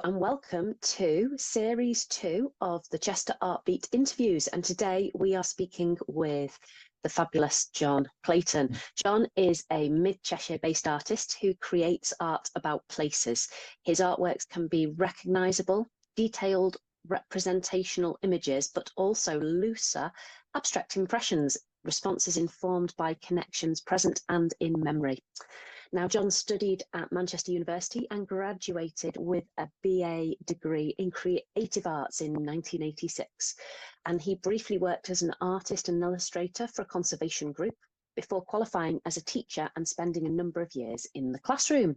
and welcome to Series 2 of the Chesterartbeat interviews. And today we are speaking with the fabulous Jon Clayton. Jon is a mid-Cheshire based artist who creates art about places. His artworks can be recognisable, detailed, representational images, but also looser, abstract impressions, responses informed by connections present and in memory. Now, Jon studied at Manchester University and graduated with a BA degree in creative arts in 1986. And he briefly worked as an artist and illustrator for a conservation group before qualifying as a teacher and spending a number of years in the classroom.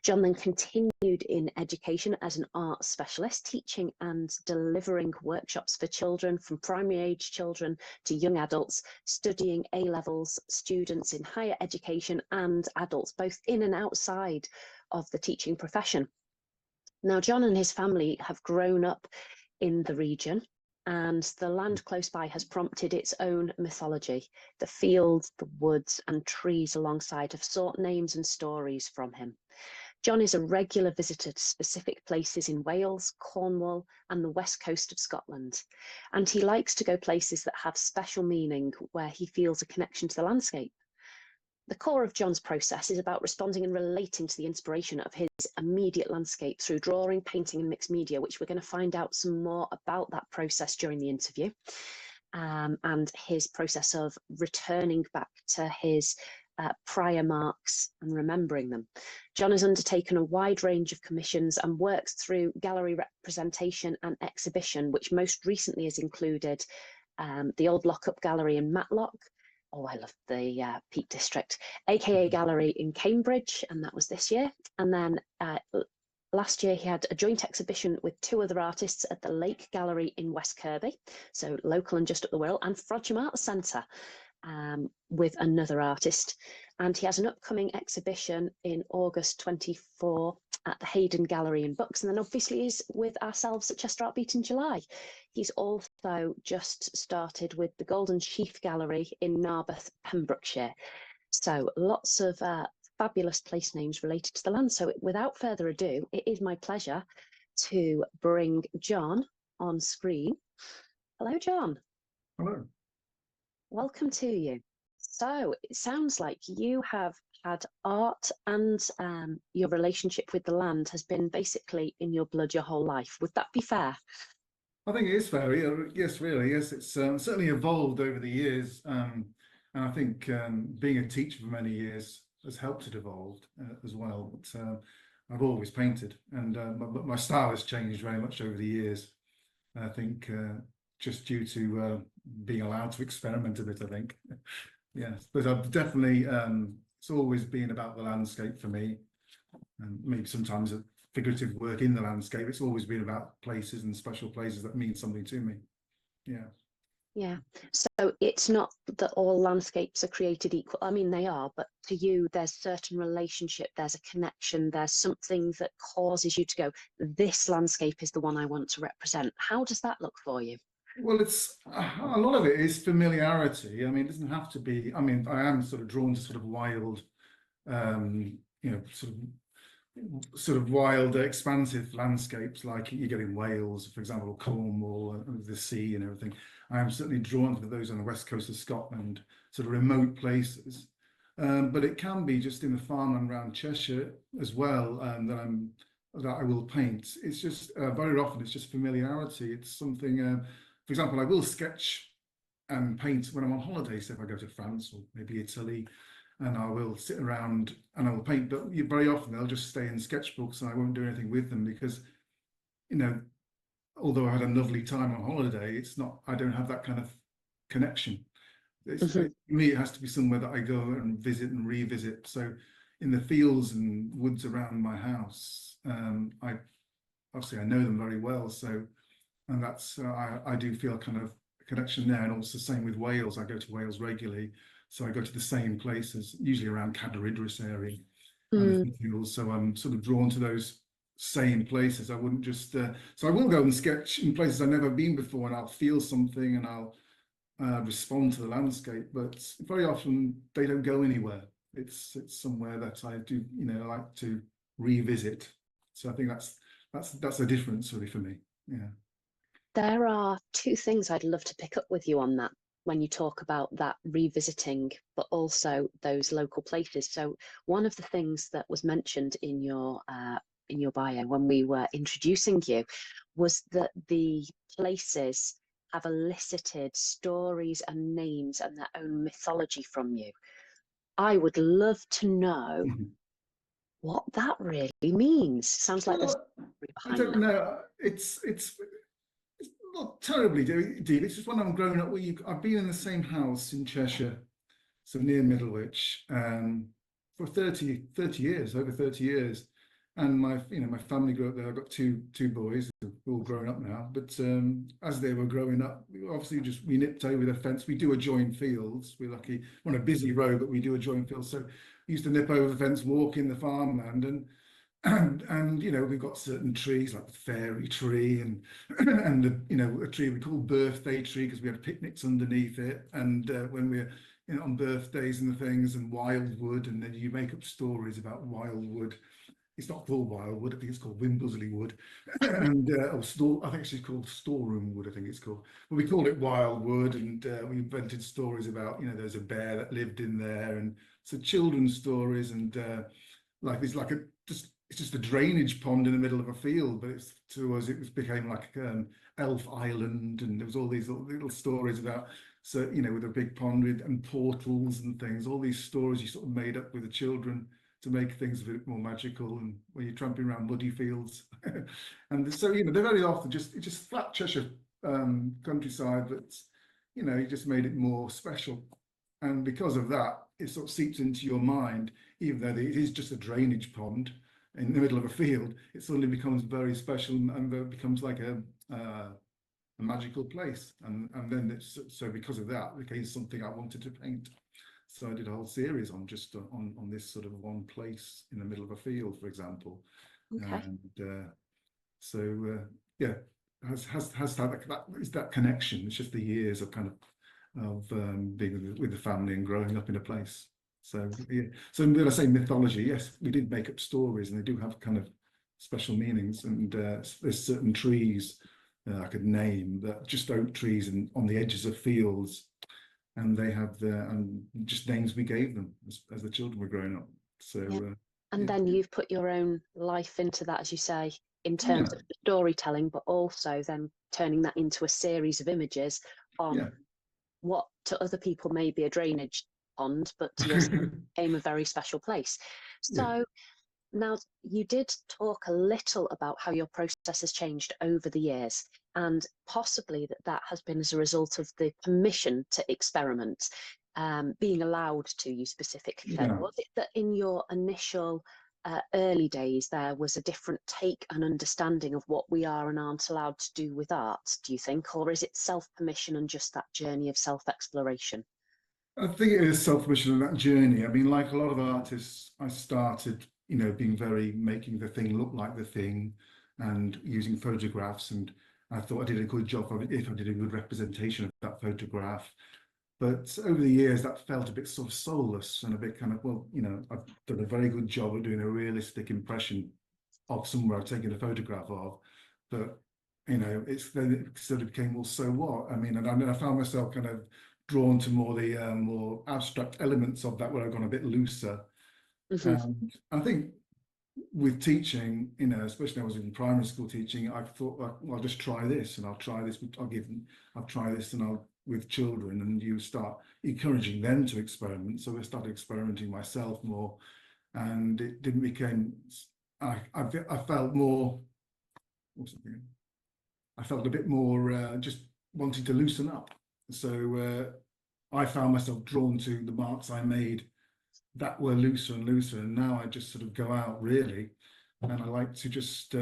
Jon then continued in education as an art specialist, teaching and delivering workshops for children, from primary age children to young adults, studying A-levels students in higher education and adults, both in and outside of the teaching profession. Now, Jon and his family have grown up in the region, and the land close by has prompted its own mythology. The fields, the woods and trees alongside have sought names and stories from him. Jon is a regular visitor to specific places in Wales, Cornwall and the west coast of Scotland. And he likes to go places that have special meaning, where he feels a connection to the landscape. The core of Jon's process is about responding and relating to the inspiration of his immediate landscape through drawing, painting and mixed media, which we're going to find out some more about that process during the interview, and his process of returning back to his prior marks and remembering them. Jon has undertaken a wide range of commissions and works through gallery representation and exhibition, which most recently has included the Old Lockup Gallery in Matlock. Oh, I love the Peak District, aka Gallery in Cambridge, and that was this year. And then last year he had a joint exhibition with two other artists at the Lake Gallery in West Kirby, so local and just up the Wirral, and Frodsham Arts Centre with another artist. And he has an upcoming exhibition in August 24 at the Hayden Gallery in Bucks, and then obviously he's with ourselves at Chesterartbeat in July. He's also just started with the Golden Sheath Gallery in Narberth, Pembrokeshire. So lots of fabulous place names related to the land. So without further ado, it is my pleasure to bring Jon on screen. Hello, Jon. Hello. Welcome to you. So it sounds like you have had art and your relationship with the land has been basically in your blood your whole life. Would that be fair? I think it is fair. Yes, really. Yes, it's certainly evolved over the years. And I think being a teacher for many years has helped it evolve as well. But I've always painted, and but my style has changed very much over the years. I think just due to being allowed to experiment a bit, I think. Yes, but I've definitely, it's always been about the landscape for me, and maybe sometimes a figurative work in the landscape. It's always been about places and special places that mean something to me. Yeah. Yeah. So it's not that all landscapes are created equal. I mean, they are, but to you, there's certain relationship, there's a connection, there's something that causes you to go, this landscape is the one I want to represent. How does that look for you? Well, it's a lot of it is familiarity. I mean, it doesn't have to be. I mean, I am sort of drawn to sort of wild, you know, sort of wild, expansive landscapes like you get in Wales, for example, or Cornwall, and the sea and everything. I am certainly drawn to those on the west coast of Scotland, sort of remote places. But it can be just in the farmland around Cheshire as well that I will paint. It's just very often it's just familiarity. It's something. For example, I will sketch and paint when I'm on holiday. So if I go to France or maybe Italy, and I will sit around and I will paint, but very often they'll just stay in sketchbooks and I won't do anything with them because, you know, although I had a lovely time on holiday, it's not, I don't have that kind of connection. For me, it has to be somewhere that I go and visit and revisit. So in the fields and woods around my house, I know them very well. So, and that's, I do feel kind of a connection there. And also the same with Wales. I go to Wales regularly. So I go to the same places, usually around Cadair Idris area. And the fields. So I'm sort of drawn to those same places. I wouldn't just, so I will go and sketch in places I've never been before, and I'll feel something and I'll respond to the landscape. But very often they don't go anywhere. It's somewhere that I do, you know, like to revisit. So I think that's that's a difference really for me. Yeah. There are two things I'd love to pick up with you on that when you talk about that revisiting, but also those local places. So one of the things that was mentioned in your bio when we were introducing you was that the places have elicited stories and names and their own mythology from you. I would love to know what that really means. Sounds like there's a Well, story I behind don't that. know. It's not terribly deep. It's just when I'm growing up. I've been in the same house in Cheshire, so near Middlewich, for 30 years, over 30 years. And my family grew up there. I've got two boys who are all grown up now. But as they were growing up, we nipped over the fence. We do adjoin fields. We're lucky. We're on a busy road, but we do adjoin fields. So we used to nip over the fence, walk in the farmland, and we've got certain trees like the fairy tree and a tree we call birthday tree because we had picnics underneath it, and when we're on birthdays and the things, and wildwood, and then you make up stories about wildwood. It's not called wildwood. I think it's called Wimbersley wood, and I think it's called storeroom wood. I think it's called, but we called it wildwood, and we invented stories about there's a bear that lived in there, and so children's stories, and like it's like it's just a drainage pond in the middle of a field, but it's to us it became like Elf Island, and there was all these little stories about, so with a big pond and portals and things, all these stories you sort of made up with the children to make things a bit more magical, and when you're tramping around muddy fields. And so they're very often just flat Cheshire countryside, but you just made it more special, and because of that it sort of seeps into your mind, even though it is just a drainage pond in the middle of a field. It suddenly becomes very special, and it becomes like a magical place, and then so because of that it became something I wanted to paint. So I did a whole series on just on this sort of one place in the middle of a field, for example. Okay. And yeah, has that connection. It's just the years of kind of being with the family and growing up in a place. So yeah. So when I say mythology, yes, we did make up stories, and they do have kind of special meanings. And there's certain trees I could name, that just oak trees and on the edges of fields, and they have just names we gave them as the children were growing up. So Yeah. And yeah, then you've put your own life into that, as you say, in yeah, terms of the storytelling, but also then turning that into a series of images on yeah. what to other people may be a drainage pond, but to yourself became a very special place. Yeah. So now, you did talk a little about how your process has changed over the years, and possibly that has been as a result of the permission to experiment, being allowed to, you specifically said. Yeah. Was it that in your initial early days there was a different take and understanding of what we are and aren't allowed to do with art, do you think? Or is it self-permission and just that journey of self-exploration? I think it is self-permission on that journey. I mean, like a lot of artists, I started, being making the thing look like the thing, and using photographs. And I thought I did a good job of it if I did a good representation of that photograph. But over the years, that felt a bit sort of soulless and a bit kind of, well, I've done a very good job of doing a realistic impression of somewhere I've taken a photograph of. But, then it sort of became, well, so what? I mean, and I found myself kind of drawn to the more abstract elements of that, where I've gone a bit looser. Mm-hmm. And I think with teaching, especially when I was in primary school teaching, I thought, well, I'll just try this, and I'll try this. I'll try this, and I'll with children, and you start encouraging them to experiment. So I started experimenting myself more, and it didn't become. I felt more. What's it again? I felt a bit more just wanting to loosen up. So I found myself drawn to the marks I made that were looser and looser. And now I just sort of go out really, and I like to just,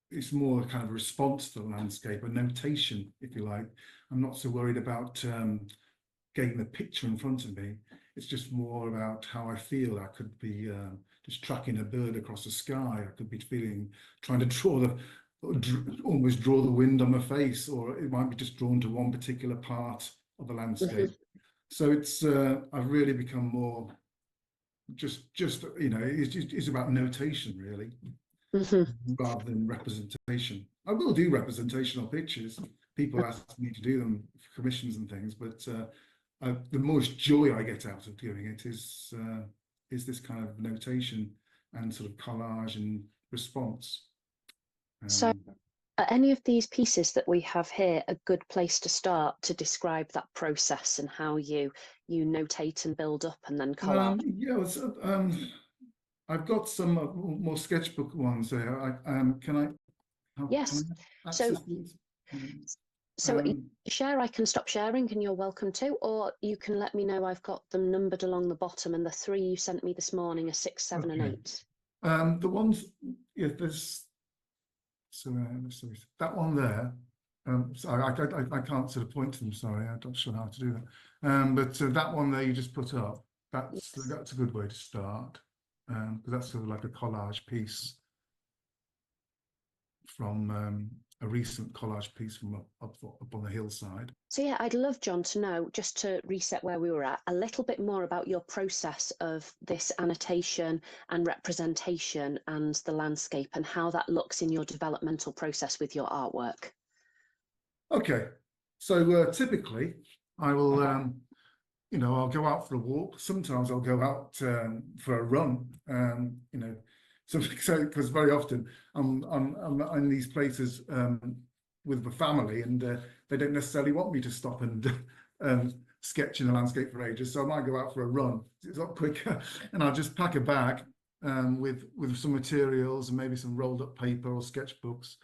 it's more kind of a response to the landscape, a notation, if you like. I'm not so worried about getting the picture in front of me. It's just more about how I feel. I could be just tracking a bird across the sky. I could be trying to almost draw the wind on my face, or it might be just drawn to one particular part of the Mm-hmm. landscape. So I've really become more it's about notation really. Hmm. rather than representation. I will do representational pictures. People ask me to do them for commissions and things, but the most joy I get out of doing it is this kind of notation and sort of collage and response. So are any of these pieces that we have here a good place to start to describe that process and how you notate and build up and then collage? Yeah, I've got some more sketchbook ones there. Yes. Can I So access these? so Um, share, I can stop sharing and you're welcome to, or you can let me know I've got them numbered along the bottom, and the three you sent me this morning are 6, 7, and okay. 8. The ones, yeah, there's that one there. Sorry, I can't sort of point to them. Sorry, I'm not sure how to do that. But that one there you just put up. That's Yes. a good way to start, because that's sort of like a collage piece from a recent collage piece from up on the hillside. So yeah, I'd love, John, to know, just to reset where we were at, a little bit more about your process of this annotation and representation and the landscape and how that looks in your developmental process with your artwork. Okay, so typically I will, I'll go out for a walk. Sometimes I'll go out for a run. So because very often I'm in these places with the family, and they don't necessarily want me to stop and sketch in the landscape for ages. So I might go out for a run. It's a lot quicker, and I'll just pack a bag with some materials and maybe some rolled up paper or sketchbooks,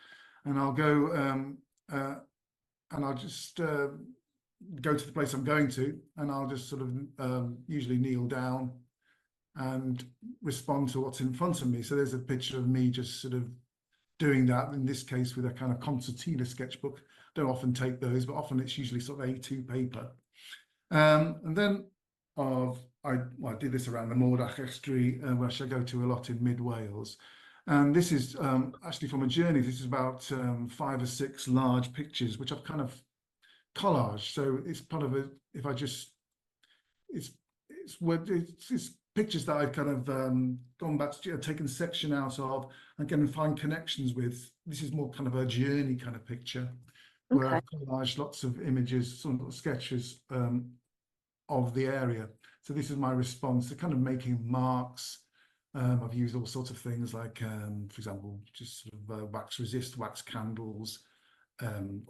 and I'll go and I'll just go to the place I'm going to, and I'll just sort of usually kneel down and respond to what's in front of me. So there's a picture of me just sort of doing that, in this case with a kind of concertina sketchbook. Don't often take those, but often it's usually sort of A2 paper. And then I did this around the Mordach Estuary, which I go to a lot in mid-Wales. And this is actually from a journey. This is about 5 or 6 large pictures, which I've kind of collage. So it's part of a, if I just, it's pictures that I've kind of gone back to, taken section out of, and can find connections with. This is more kind of a journey kind of picture, where Okay. I've collaged lots of images, some little sketches of the area. So this is my response to kind of making marks. I've used all sorts of things like, for example, just sort of wax resist, wax candles,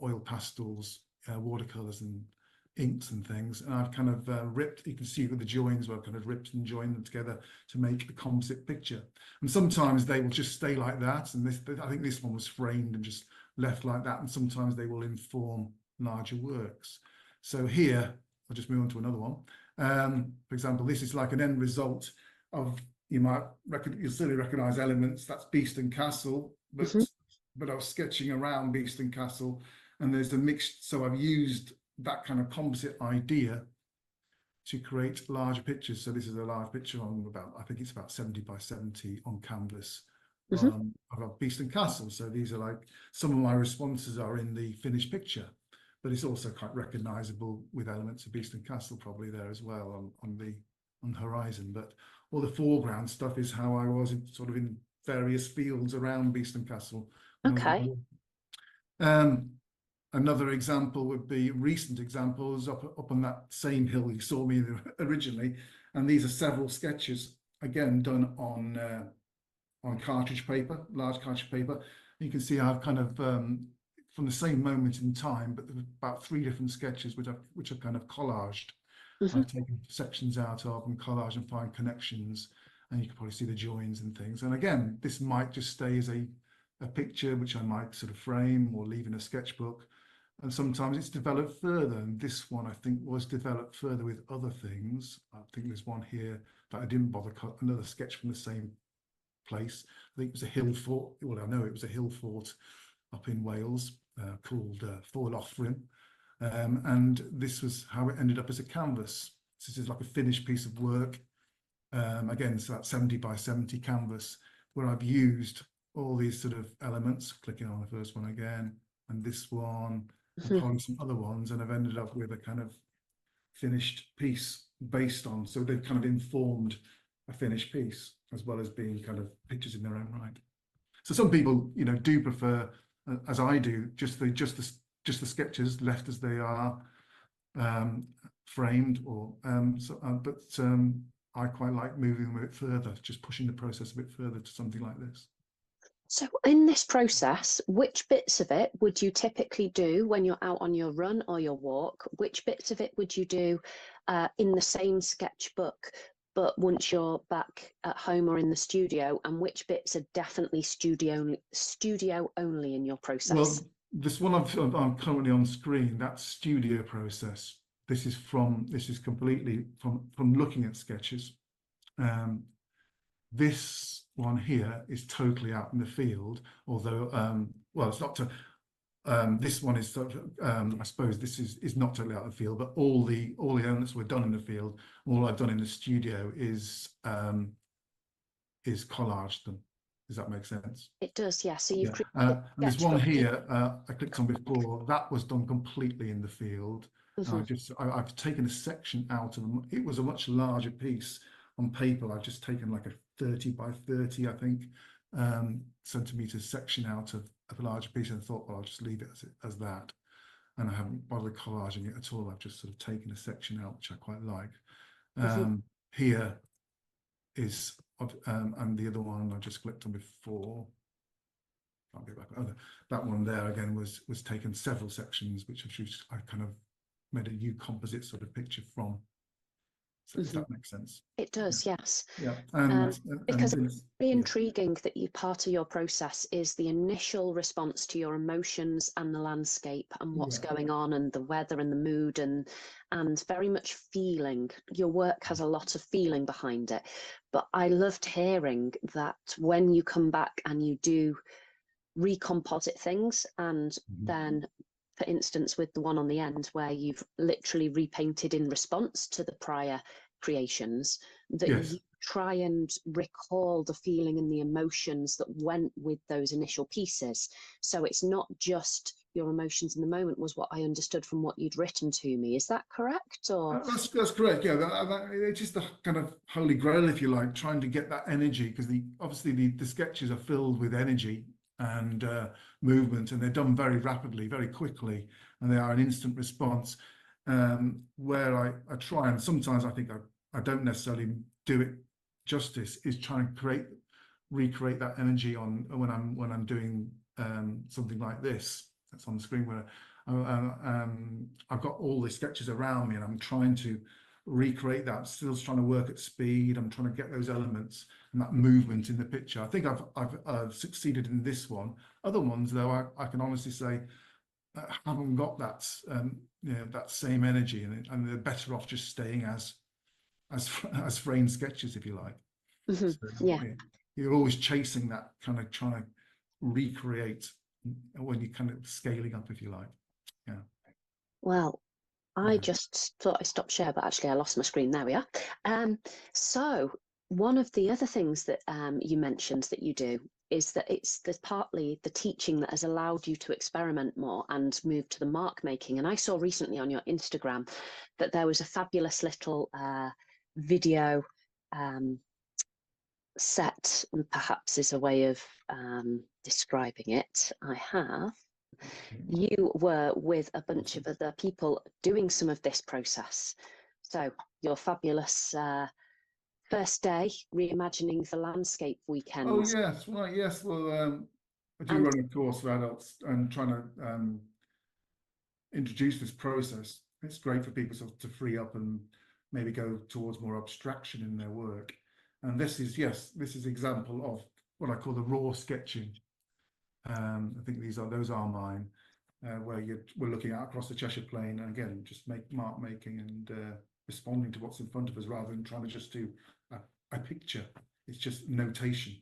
oil pastels, watercolors and inks and things. And I've kind of ripped, you can see with the joins where I've kind of ripped and joined them together to make a composite picture. And sometimes they will just stay like that. And this, I think this one was framed and just left like that. And sometimes they will inform larger works. So here, I'll just move on to another one. For example, this is like an end result of, you'll certainly recognize elements. That's Beeston Castle, but I was sketching around Beeston Castle, and there's a mixed. So I've used that kind of composite idea to create large pictures. So this is a large picture on about, I think it's about 70 by 70 on canvas of Beeston Castle. So these are like, some of my responses are in the finished picture, but it's also quite recognizable with elements of Beeston Castle probably there as well on the horizon. But all the foreground stuff is how I was sort of in various fields around Beeston Castle. Okay. Another example would be recent examples up on that same hill you saw me originally, and these are several sketches again done on cartridge paper, large cartridge paper. You can see I've kind of from the same moment in time, but there were about 3 different sketches which I've kind of collaged. I've taken sections out of and collage and find connections, and you can probably see the joins and things. And again, this might just stay as a picture which I might sort of frame or leave in a sketchbook. And sometimes it's developed further. And this one, I think, was developed further with other things. I think there's one here that I didn't bother cut, another sketch from the same place. I think it was a hill fort. Well, I know it was a hill fort up in Wales called Fort Offrin. And this was how it ended up as a canvas. So this is like a finished piece of work. Again, so that's 70 by 70 canvas, where I've used all these sort of elements, clicking on the first one again, and this one, and probably some other ones, and I've ended up with a kind of finished piece based on, so they've kind of informed a finished piece, as well as being kind of pictures in their own right. So some people, you know, do prefer, as I do, just the sketches left as they are, framed, or I quite like moving them a bit further, just pushing the process a bit further to something like this. So in this process, which bits of it would you typically do when you're out on your run or your walk? Which bits of it would you do in the same sketchbook, but once you're back at home or in the studio? And which bits are definitely studio only in your process? Well, this one I'm currently on screen, that's studio process. This is completely from looking at sketches. This one here is totally out in the field, although well, it's not to this one is sort of I suppose this is not totally out of the field, but all the elements were done in the field. All I've done in the studio is collaged them. Does that make sense? It does, yeah. So you've and this one here I clicked on before, that was done completely in the field. I've taken a section out of them. It was a much larger piece on paper. I've just taken like a 30 by 30, I think, centimeters section out of a larger piece, and thought, well, I'll just leave it as that. And I haven't bothered collaging it at all. I've just sort of taken a section out, which I quite like. Here is, and the other one I just clicked on before. I'll go back. Oh, that one there again was taken several sections, which I kind of made a new composite sort of picture from. So does that make sense? It does, yeah. yes. Yeah, because it's very intriguing that part of your process is the initial response to your emotions and the landscape and what's going on and the weather and the mood and very much feeling. Your work has a lot of feeling behind it. But I loved hearing that when you come back and you do recomposite things, and then, for instance, with the one on the end where you've literally repainted in response to the prior creations, that you try and recall the feeling and the emotions that went with those initial pieces. So it's not just your emotions in the moment, was what I understood from what you'd written to me. Is that correct? Or that's correct. Yeah, it's just the kind of holy grail, if you like, trying to get that energy, because obviously the sketches are filled with energy and movement, and they're done very rapidly, very quickly, and they are an instant response. Where I try, and sometimes I think I don't necessarily do it justice, is try and recreate that energy when I'm doing something like this that's on the screen, where I've got all the sketches around me and I'm trying to recreate that, still trying to work at speed. I'm trying to get those elements and that movement in the picture. I think I've succeeded in this one. Other ones, though, I can honestly say I haven't got that that same energy, and they're better off just staying as framed sketches, if you like. So, you're always chasing that, kind of trying to recreate when you're kind of scaling up, if you like. Yeah. Well, I just thought I stopped share, but actually I lost my screen. There we are. So one of the other things that you mentioned that you do is that there's partly the teaching that has allowed you to experiment more and move to the mark making. And I saw recently on your Instagram that there was a fabulous little video set, and perhaps is a way of describing it. You were with a bunch of other people doing some of this process. So your fabulous first day reimagining the landscape weekend. Oh yes, right, yes. Well, I do run a course for adults and trying to introduce this process. It's great for people to free up and maybe go towards more abstraction in their work. And this is example of what I call the raw sketching. I think those are mine, where we're looking out across the Cheshire Plain, and again, just mark making and responding to what's in front of us, rather than trying to just do a picture. It's just notation,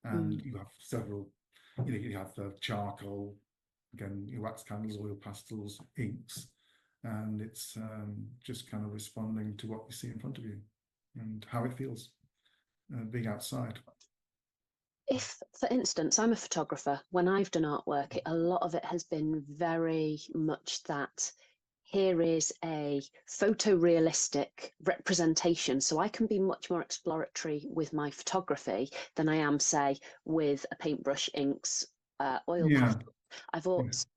and you have several. You have charcoal, again, your wax candles, oil pastels, inks, and it's just kind of responding to what you see in front of you and how it feels being outside. If, for instance, I'm a photographer, when I've done artwork, a lot of it has been very much that here is a photorealistic representation. So I can be much more exploratory with my photography than I am, say, with a paintbrush, inks, oil Yeah. pastel. I've also,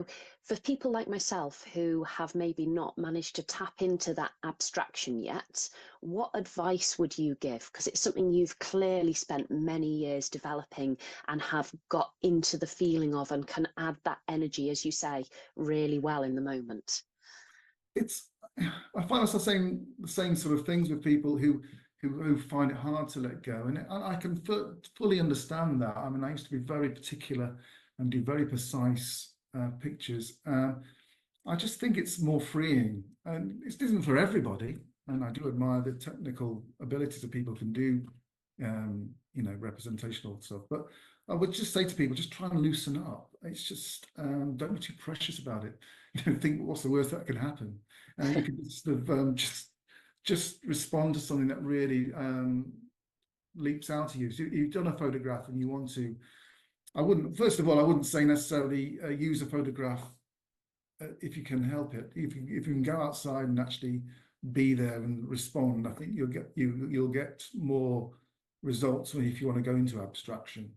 for people like myself who have maybe not managed to tap into that abstraction yet, what advice would you give? Because it's something you've clearly spent many years developing and have got into the feeling of and can add that energy, as you say, really well in the moment. It's I find myself saying the same sort of things with people who find it hard to let go, and I can fully understand that. I mean, I used to be very particular and do very precise pictures. I just think it's more freeing, and it isn't for everybody. And I do admire the technical abilities that people can do, representational stuff. But I would just say to people, just try and loosen up. It's just don't be too precious about it. Think what's the worst that could happen. You can sort of just respond to something that really leaps out to you. So you've done a photograph and you want to. First of all, I wouldn't say necessarily use a photograph if you can help it. If you can go outside and actually be there and respond, I think you'll get more results if you want to go into abstraction.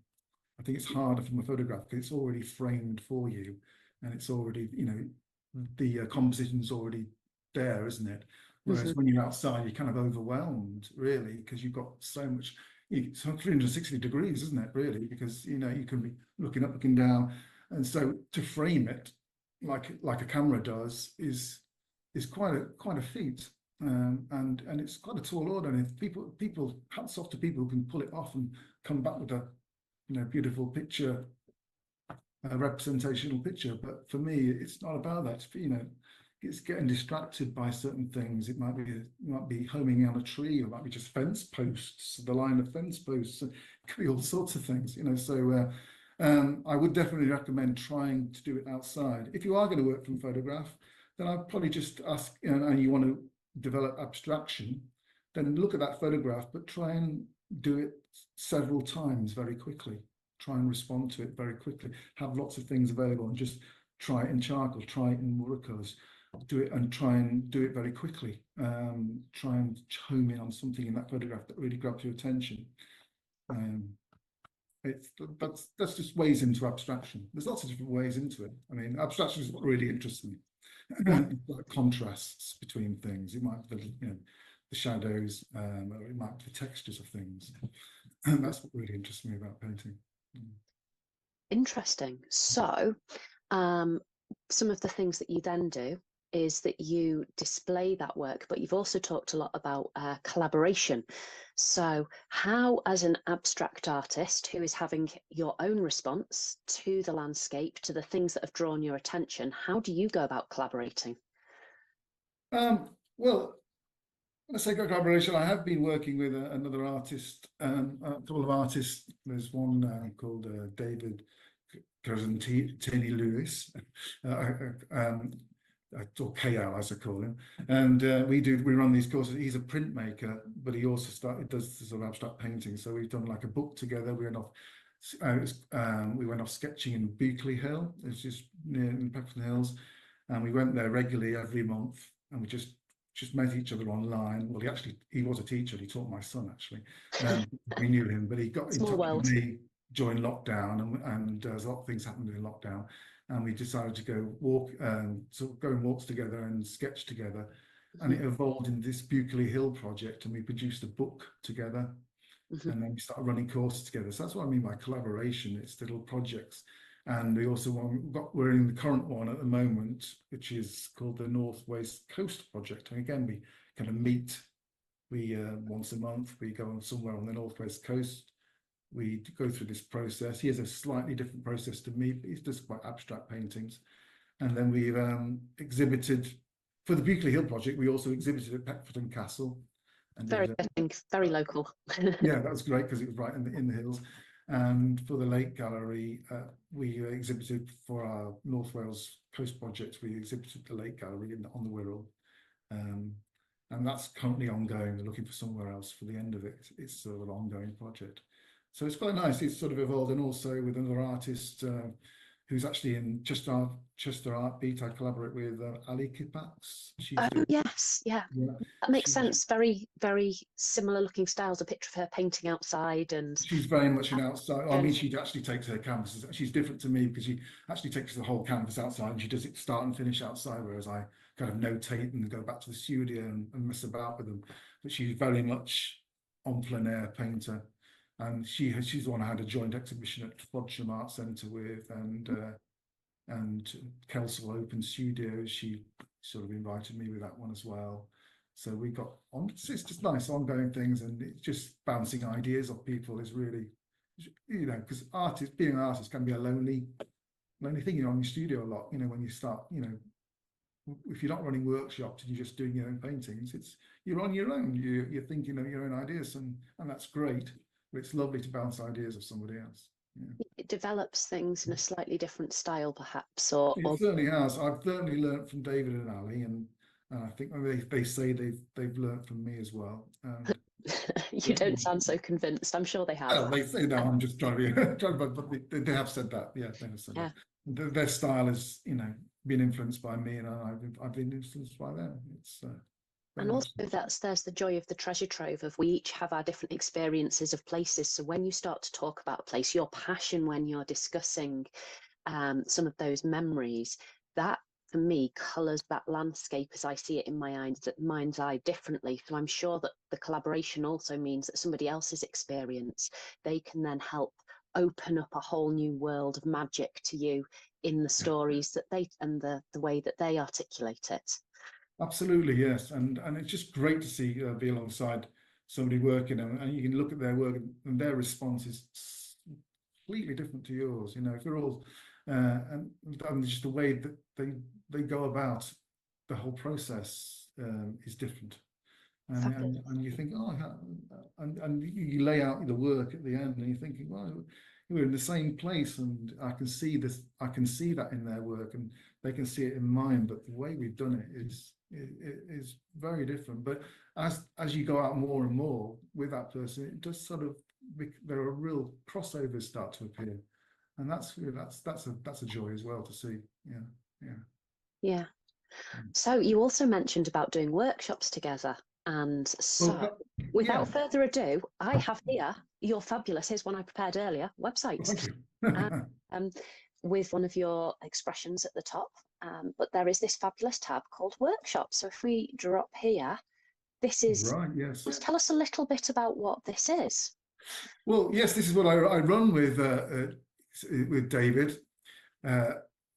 I think it's harder from a photograph because it's already framed for you, and it's already, the composition's already there, isn't it? Whereas when you're outside, you're kind of overwhelmed, really, because you've got so much. It's 360 degrees, isn't it? Really, because you can be looking up, looking down, and so to frame it like a camera does is quite a feat, and it's quite a tall order. And if people hats off to people who can pull it off and come back with a beautiful picture, a representational picture. But for me, it's not about that. It's getting distracted by certain things. It might be homing on a tree, or it might be just fence posts, the line of fence posts. It could be all sorts of things, So I would definitely recommend trying to do it outside. If you are going to work from photograph, then I'd probably just ask, and you want to develop abstraction, then look at that photograph, but try and do it several times very quickly. Try and respond to it very quickly. Have lots of things available and just try it in charcoal, try it in watercolors, do it and try and do it very quickly. Try and home in on something in that photograph that really grabs your attention. That's just ways into abstraction. There's lots of different ways into it. I mean, abstraction is what really interests me. Like contrasts between things. It might be the shadows, or it might be the textures of things. And that's what really interests me about painting. Interesting. So, some of the things that you then do is that you display that work, but you've also talked a lot about collaboration. So how, as an abstract artist who is having your own response to the landscape, to the things that have drawn your attention, how do you go about collaborating? Well, let's say collaboration. I have been working with another artist, a couple of artists. There's one called David Tiny Lewis, or KL as I call him, and we run these courses. He's a printmaker, but he also does sort of abstract painting. So we've done like a book together. We went off sketching in Beakley Hill. It's just near in Peckham Hills, and we went there regularly every month, and we just met each other online. Well, he was a teacher. He taught my son actually. We knew him, but he got in touch with me during lockdown, and there's a lot of things happened in lockdown, and we decided to go on walks together and sketch together, and it evolved into this Beakley Hill project, and we produced a book together, and then we started running courses together. So that's what I mean by collaboration. It's little projects. And we're in the current one at the moment, which is called the Northwest Coast Project. And again, we kind of meet. Once a month, we go on somewhere on the Northwest Coast. We go through this process. He has a slightly different process to me, but he's just quite abstract paintings. And then we've exhibited for the Beakley Hill project. We also exhibited at Peckforton Castle. And very local. Yeah, that was great because it was right in the hills. And for the Lake Gallery, we exhibited for our North Wales Coast project. We exhibited the Lake Gallery on the Wirral, and that's currently ongoing. We're looking for somewhere else for the end of it. It's sort of an ongoing project, so it's quite nice. It's sort of evolved, and also with another artist, who's actually in Chesterartbeat. I collaborate with Ali Kipax. Oh She's doing, yes, yeah, yeah, that makes she, sense. Very, very similar looking styles. A picture of her painting outside and she's very much an outside. I mean, journey. she actually takes her canvases. She's different to me because she actually takes the whole canvas outside and she does it start and finish outside, whereas I kind of notate and go back to the studio and mess about with them. But she's very much en plein air painter, and she's the one I had a joint exhibition at Frodsham Art Centre with, and Kelsall Open Studios. She sort of invited me with that one as well. So we got on. It's just nice ongoing things, and it's just bouncing ideas off people is really, because being an artist can be a lonely thing. You're in your studio a lot. When you start, if you're not running workshops and you're just doing your own paintings, you're on your own. You're thinking of your own ideas, and that's great. But it's lovely to bounce ideas of somebody else. Yeah. It develops things in a slightly different style, perhaps, or It certainly has. I've certainly learnt from David and Ali, and I think they say they've learnt from me as well. And you don't sound so convinced. I'm sure they have. well, they say no. I'm just trying to be, but they have said that. Yeah, they have said Yeah. that. Their style has, been influenced by me, and I've been influenced by them. It's very And also much. there's the joy of the treasure trove of we each have our different experiences of places. So when you start to talk about a place, your passion when you're discussing some of those memories, that for me colours that landscape as I see it in my mind's eye differently. So I'm sure that the collaboration also means that somebody else's experience, they can then help open up a whole new world of magic to you in the stories that they and the way that they articulate it. Absolutely, yes, and it's just great to see be alongside somebody working, and you can look at their work and their response is completely different to yours. If you're all and just the way that they go about the whole process is different, and you think, oh, and you lay out the work at the end, and you're thinking, well, we're in the same place, and I can see this, I can see that in their work, and they can see it in mine, but the way we've done it is very different. But as you go out more and more with that person, it does sort of, there are real crossovers start to appear, and that's a joy as well to see. Yeah. So you also mentioned about doing workshops together, and so Well, without further ado, I have here your fabulous, here's one I prepared earlier, website. Thank you. um, with one of your expressions at the top, but there is this fabulous tab called workshops. So if we drop here, this is, Right, yes. just tell us a little bit about what this is. Well, yes, this is what I run with David.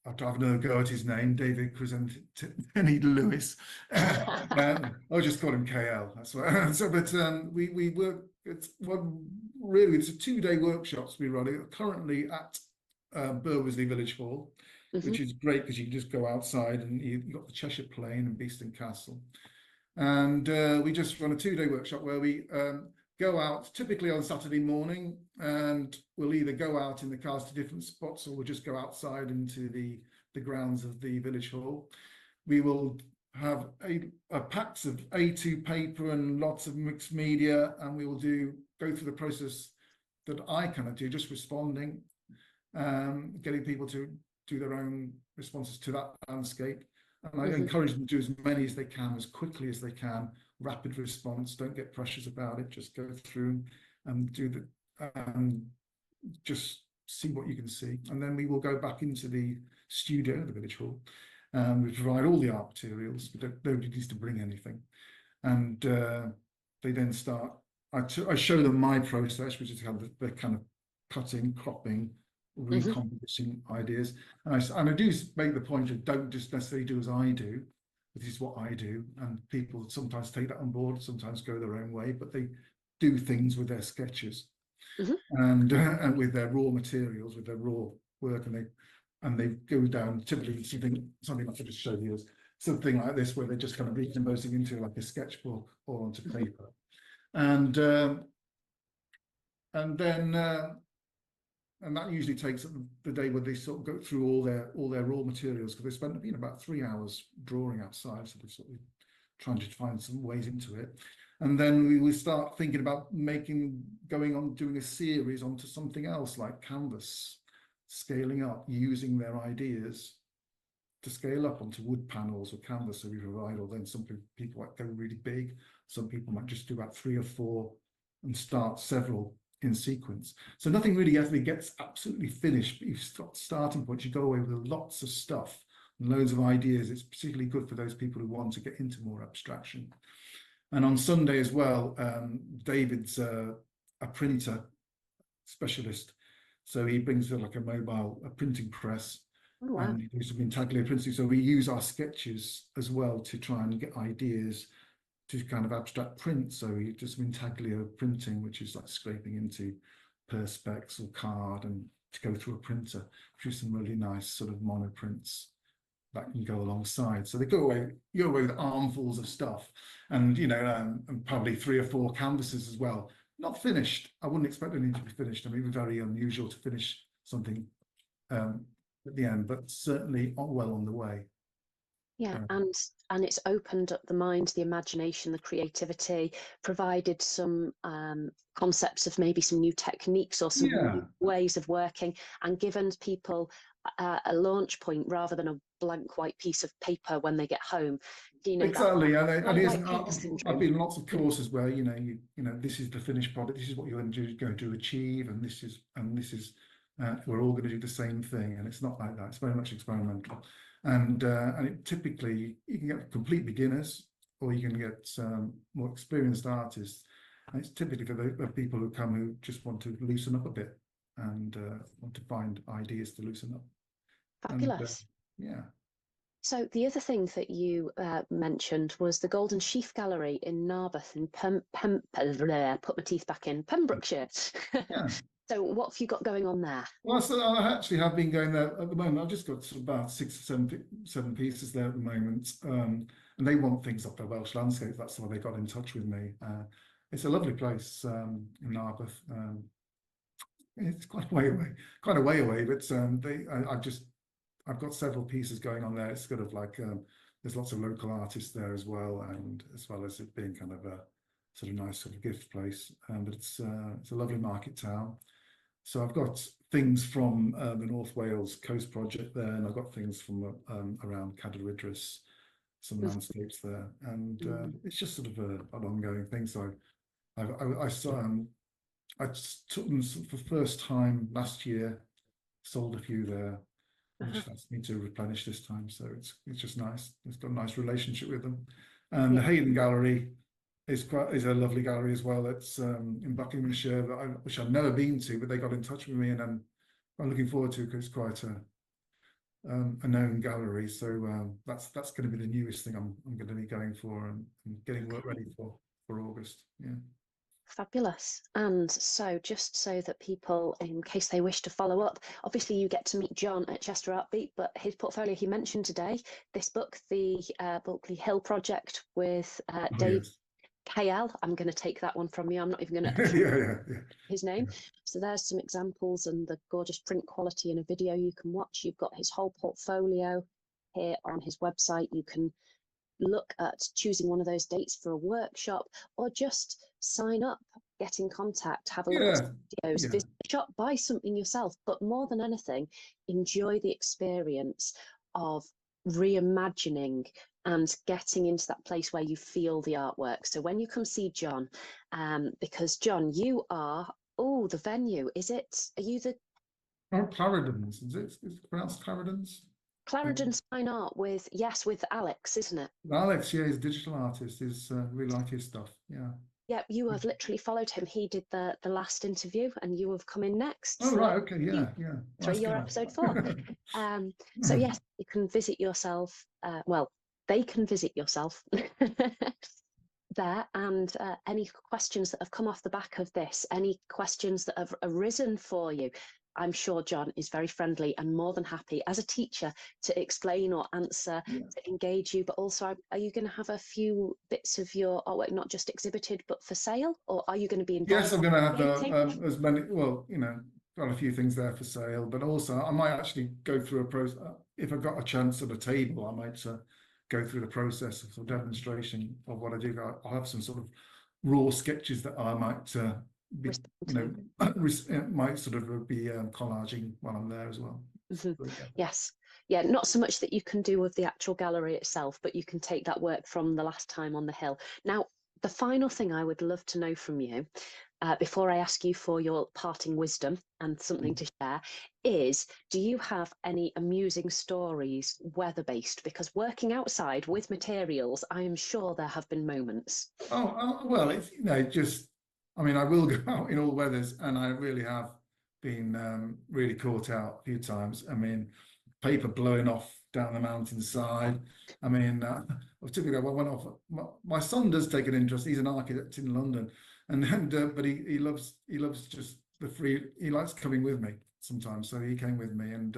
I'll have another go at his name, David Crescentini Lewis. I'll just call him KL. That's what. So, but we work. It's a 2-day workshops we run it currently at Burwesley Village Hall, which is great because you can just go outside and you've got the Cheshire Plain and Beeston Castle, and we just run a 2-day workshop where we go out typically on Saturday morning, and we'll either go out in the cars to different spots, or we'll just go outside into the grounds of the village hall. We will have packs of A2 paper and lots of mixed media, and we will go through the process that I kind of do, just responding, getting people to do their own responses to that landscape. And I encourage them to do as many as they can, as quickly as they can, rapid response, don't get pressures about it, just go through and do just see what you can see. And then we will go back into the studio, the village hall, we provide all the art materials, but nobody needs to bring anything. And they then start, I show them my process, which is how the kind of cutting, cropping, recomposition ideas. And I do make the point of don't just necessarily do as I do. This is what I do, and people sometimes take that on board, sometimes go their own way, but they do things with their sketches and with their raw materials, with their raw work, and they go down typically something like I just showed you, something like this, where they're just kind of recomposing into like a sketchbook or onto paper, and then. And that usually takes the day where they sort of go through all their raw materials, because they spend about 3 hours drawing outside, so they're sort of trying to find some ways into it. And then we will start thinking about going on doing a series onto something else like canvas. scaling up, using their ideas to scale up onto wood panels or canvas that we provide, or then some people might go really big. Some people might just do about 3 or 4 and start several in sequence. So nothing really actually gets absolutely finished, but you've got starting points. You go away with lots of stuff and loads of ideas. It's particularly good for those people who want to get into more abstraction. And on Sunday as well, David's a printer specialist. So he brings like a printing press, Oh, wow. and he does some intaglio printing. So we use our sketches as well to try and get ideas to kind of abstract print. So he does some intaglio printing, which is like scraping into perspex or card and to go through a printer, which is some really nice sort of monoprints that can go alongside. So they go away with armfuls of stuff, and and probably 3 or 4 canvases as well. Not finished. I wouldn't expect anything to be finished. I mean, it's very unusual to finish something at the end, but certainly well on the way. Yeah, and it's opened up the mind, the imagination, the creativity, provided some concepts of maybe some new techniques or some new ways of working, and given people a launch point rather than a blank white piece of paper when they get home. Exactly, and I've been in lots of Yeah. courses where this is the finished product, this is what you're going to achieve, and this is we're all going to do the same thing, and it's not like that. It's very much experimental, and it typically you can get complete beginners, or you can get more experienced artists, and it's typically for the people who come who just want to loosen up a bit and want to find ideas to loosen up. Fabulous. And, yeah. So the other thing that you mentioned was the Golden Sheaf Gallery in Narberth in put my teeth back in, Pembrokeshire. Yeah. So what have you got going on there? Well, so I actually have been going there at the moment. I've just got sort of about 6 or 7 pieces there at the moment, and they want things off their Welsh landscapes. That's why they got in touch with me. It's a lovely place in Narberth. It's quite a way away, but I've got several pieces going on there. It's sort of like there's lots of local artists there as well, and as well as it being kind of a sort of nice sort of gift place. But it's a lovely market town. So I've got things from the North Wales Coast Project there, and I've got things from around Cadair Idris, some landscapes there, and it's just sort of an ongoing thing. So I took them for the first time last year, sold a few there. They just asked me to replenish this time, so it's just nice. It's got a nice relationship with them. And the Hayden Gallery is a lovely gallery as well. It's in Buckinghamshire, which I've never been to, but they got in touch with me, and I'm looking forward to it because it's quite a known gallery. So that's going to be the newest thing I'm going to be going for and getting work ready for August. Yeah. Fabulous. And so just so that people, in case they wish to follow up, obviously you get to meet Jon at Chesterartbeat, but his portfolio he mentioned today, this book, the Bulkley Hill Project with Dave KL. I'm going to take that one from you. I'm not even going to his name. So there's some examples and the gorgeous print quality in a video you can watch. You've got his whole portfolio here on his website. You can look at choosing one of those dates for a workshop, or just sign up, get in contact, have a look at videos, visit the shop, buy something yourself. But more than anything, enjoy the experience of reimagining and getting into that place where you feel the artwork. So when you come see Jon, because Jon, you are, the venue, are you the... Clarendon's, is it pronounced Clarendon's? Clarendon's Fine Art with Alex, isn't it? Alex, he's a digital artist. He's really like his stuff. Yeah. Yeah, you have literally followed him. He did the last interview, and you have come in next. Oh, right. Okay. Yeah. You're episode 4. So yes, you can visit yourself. They can visit yourself there, and any questions that have come off the back of this, any questions that have arisen for you, I'm sure Jon is very friendly and more than happy as a teacher to explain or answer, to engage you. But also, are you going to have a few bits of your artwork not just exhibited but for sale, or are you going to be involved? Yes, I'm going to have as many. Well, got a few things there for sale, but also I might actually go through a process. If I've got a chance at a table, I might go through the process of demonstration of what I do. I'll have some sort of raw sketches that I might be, you know, it might sort of be collaging while I'm there as well. Mhm. But, yeah. Yes. Yeah, not so much that you can do with the actual gallery itself, but you can take that work from the last time on the hill. Now, the final thing I would love to know from you, before I ask you for your parting wisdom and something to share, is do you have any amusing stories, weather-based? Because working outside with materials, I am sure there have been moments. Well, it's, you know, just, I mean, I will go out in all weathers, and I really have been really caught out a few times. I mean, paper blowing off down the mountainside. I mean, typically I went off. My son does take an interest. He's an architect in London, but he loves just the free. He likes coming with me sometimes, so he came with me, and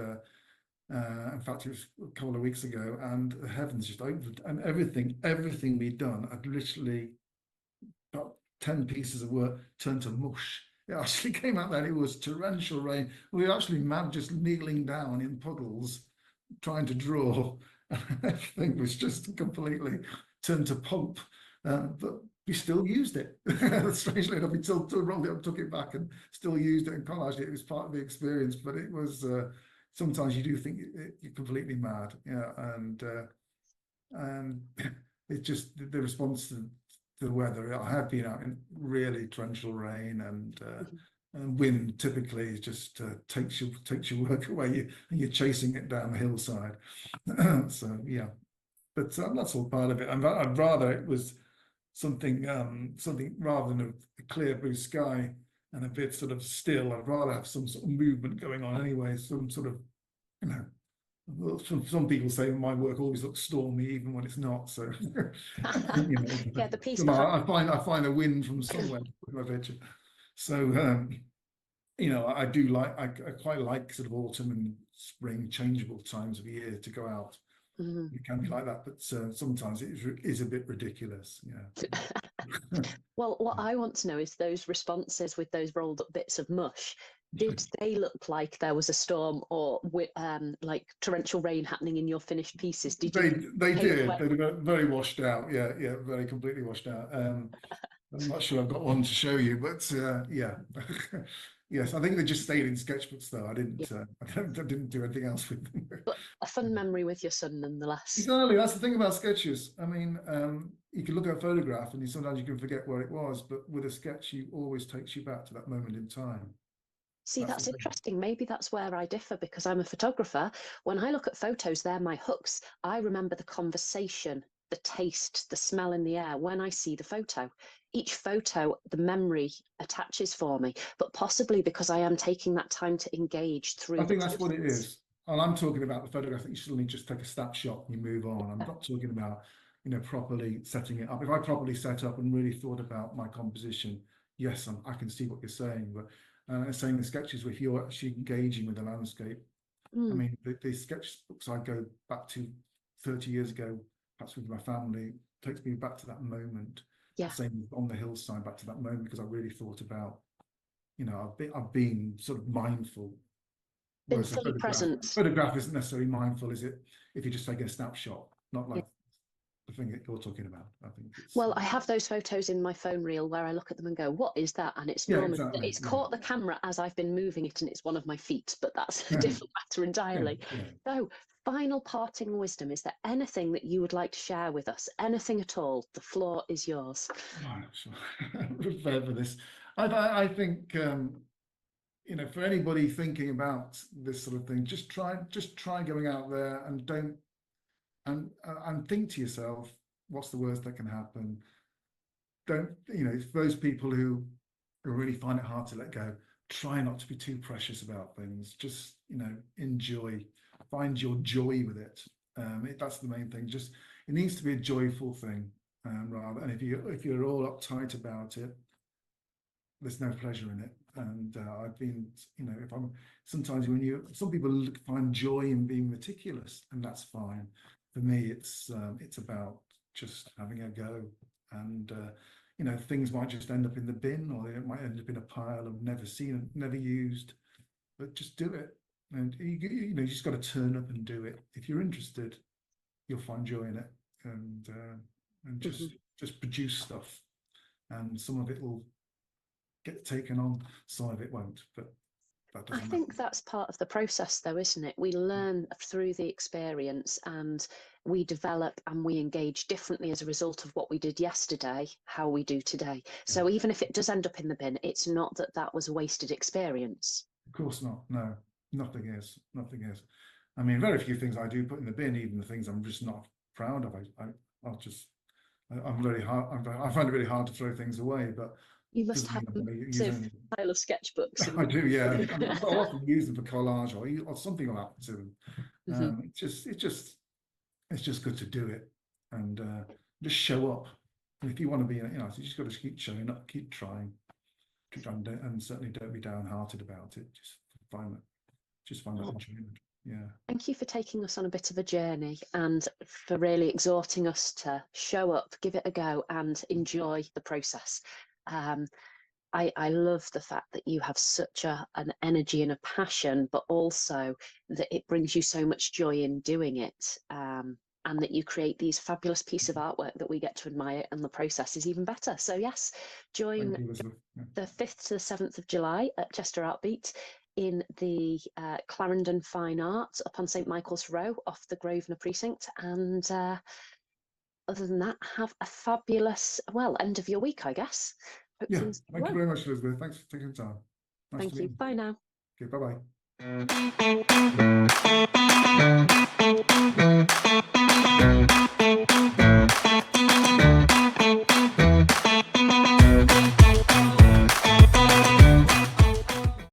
in fact, it was a couple of weeks ago, and the heavens just opened, and everything we'd done, I'd literally about 10 pieces of work turned to mush. It actually came out that it was torrential rain. We were actually mad, just kneeling down in puddles trying to draw. Everything was just completely turned to pulp. But we still used it. Strangely enough, we still rolled it up, took it back, and still used it and collaged it. It was part of the experience, but it was sometimes you do think you're completely mad. Yeah, and it's just the response to the weather. I have been out in really torrential rain, and wind typically just takes your work away, and you're chasing it down the hillside. So yeah, but that's all part of it. I'd rather it was something rather than a clear blue sky and a bit sort of still. I'd rather have some sort of movement going on anyway, some sort of, you know. Well, some people say my work always looks stormy, even when it's not. So, you know, Yeah, the piece somehow behind. I find a wind from somewhere with my picture. So, you know, I do like I quite like sort of autumn and spring, changeable times of year to go out. Mhm. It can be like that, but sometimes it is a bit ridiculous. Yeah. Well, what I want to know is those responses with those rolled up bits of mush. Did they look like there was a storm or like torrential rain happening in your finished pieces? Did you They take did. away? They were very washed out. Yeah, yeah, very completely washed out. I'm not sure I've got one to show you, but yeah. Yes, I think they just stayed in sketchbooks though. Yeah, I didn't do anything else with them. but a fun memory with your son nonetheless. Exactly, that's the thing about sketches. I mean, you can look at a photograph and sometimes you can forget where it was, but with a sketch, you always takes you back to that moment in time. See, That's the that's thing. interesting. Maybe that's where I differ because I'm a photographer. When I look at photos, they're my hooks. I remember the conversation, the taste, the smell in the air when I see the photo. Each photo, the memory attaches for me, but possibly because I am taking that time to engage I through the think that's what it process. is. And I'm talking about the photograph that you suddenly just take a snapshot and you move on. I'm not talking about, you know, properly setting it up. If I properly set up and really thought about my composition, yes, I can see what you're saying. But same in sketches, if you're actually engaging with the landscape, I Mm, mean, the sketchbooks I go back to 30 years ago, perhaps with my family, takes me back to that moment. yeah, The same on the hillside, back to that moment because I really thought about, you know, I've been sort of mindful. been Whereas a fully present. photograph isn't necessarily mindful, is it? If you're just taking a snapshot, not Yeah. like the thing that you're talking about. I think it's Well, I have those photos in my phone reel where I look at them and go, "What is that?" And it's yeah, normally exactly. it's Yeah, caught the camera as I've been moving it, and it's one of my feet. But that's a yeah, different matter entirely. yeah. So, final parting wisdom: is there anything that you would like to share with us? Anything at all? The floor is yours. Oh, so prepared for this. I think you know, for anybody thinking about this sort of thing, just try going out there and don't and think to yourself, what's the worst that can happen? Don't, you know, for those people who really find it hard to let go, try not to be too precious about things. Just, you know, enjoy, find your joy with it. That's the main thing. Just it needs to be a joyful thing, rather. And if you're all uptight about it, there's no pleasure in it. And I've been, you know, if I'm sometimes some people find joy in being meticulous, and that's fine. For me, it's about just having a go, and you know, things might just end up in the bin, or they might end up in a pile of never seen, never used. But just do it, and you know, you just got to turn up and do it. If you're interested, you'll find joy in it, and Mhm. just produce stuff, and some of it will get taken on, some of it won't, but that I doesn't think matter. that's part of the process, though, isn't it? We learn through the experience, and we develop and we engage differently as a result of what we did yesterday, how we do today. So even if it does end up in the bin, it's not that that was a wasted experience. Of course not. No, nothing is. Nothing is. I mean, very few things I do put in the bin, even the things I'm just not proud of. I'm very hard. I find it really hard to throw things away, but You must doesn't have mean I'm a going to use massive them. pile of sketchbooks. I do, yeah. I'll often use them for collage or something will happen to them. Mhm. It's just good to do it and just show up. And if you want to be, you just got to keep showing up, keep trying, and certainly don't be downhearted about it. Find that enjoyment. Yeah. Thank you for taking us on a bit of a journey and for really exhorting us to show up, give it a go, and enjoy the process. I love the fact that you have such an energy and a passion, but also that it brings you so much joy in doing it, and that you create these fabulous pieces of artwork that we get to admire, and the process is even better. So yes, join Thank you, Elizabeth. Yeah. the 5th to the 7th of July at Chesterartbeat in the Clarendon Fine Arts up on St Michael's Row off the Grosvenor Precinct. And other than that, have a fabulous, well, end of your week, I guess. Hope Yeah. things Thank you well. very much, Elizabeth. Thanks for taking the time. Nice Thank to you. meet you. Bye now. Okay, bye-bye.